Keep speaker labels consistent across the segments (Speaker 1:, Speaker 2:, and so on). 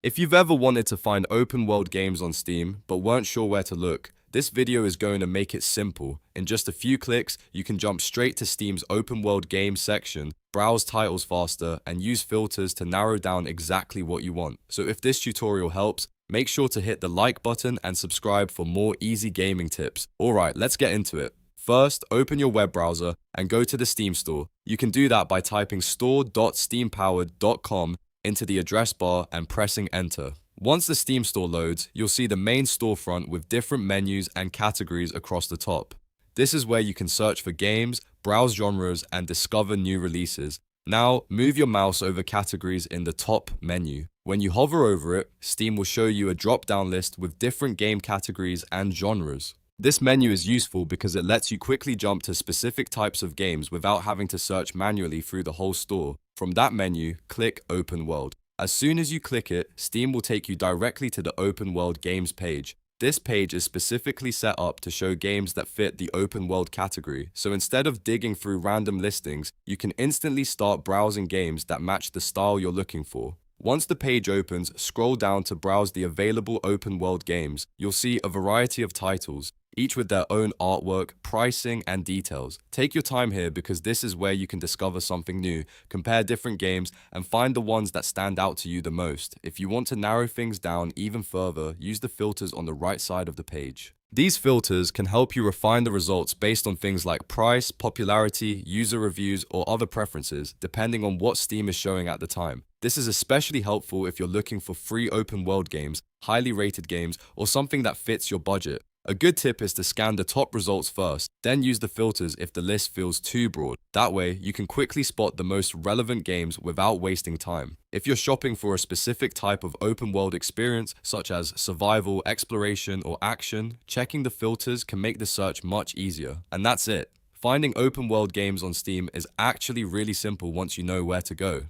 Speaker 1: If you've ever wanted to find open world games on Steam but weren't sure where to look, this video is going to make it simple. In just a few clicks, you can jump straight to Steam's open world games section, browse titles faster, and use filters to narrow down exactly what you want. So if this tutorial helps, make sure to hit the like button and subscribe for more easy gaming tips. Alright, let's get into it. First, open your web browser and go to the Steam store. You can do that by typing store.steampowered.com into the address bar and pressing enter. Once the Steam store loads, you'll see the main storefront with different menus and categories across the top. This is where you can search for games, browse genres, and discover new releases. Now, move your mouse over categories in the top menu. When you hover over it, Steam will show you a drop-down list with different game categories and genres. This menu is useful because it lets you quickly jump to specific types of games without having to search manually through the whole store. From that menu, click Open World. As soon as you click it, Steam will take you directly to the Open World Games page. This page is specifically set up to show games that fit the open world category, so instead of digging through random listings, you can instantly start browsing games that match the style you're looking for. Once the page opens, scroll down to browse the available open world games. You'll see a variety of titles, each with their own artwork, pricing, and details. Take your time here because this is where you can discover something new, compare different games, and find the ones that stand out to you the most. If you want to narrow things down even further, use the filters on the right side of the page. These filters can help you refine the results based on things like price, popularity, user reviews, or other preferences, depending on what Steam is showing at the time. This is especially helpful if you're looking for free open world games, highly rated games, or something that fits your budget. A good tip is to scan the top results first, then use the filters if the list feels too broad. That way, you can quickly spot the most relevant games without wasting time. If you're shopping for a specific type of open world experience, such as survival, exploration, or action, checking the filters can make the search much easier. And that's it. Finding open world games on Steam is actually really simple once you know where to go.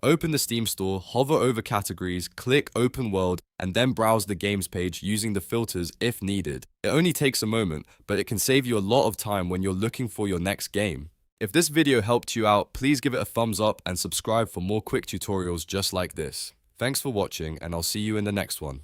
Speaker 1: Open the Steam store, hover over categories, click Open World, and then browse the games page using the filters if needed. It only takes a moment, but it can save you a lot of time when you're looking for your next game. If this video helped you out, please give it a thumbs up and subscribe for more quick tutorials just like this. Thanks for watching, and I'll see you in the next one.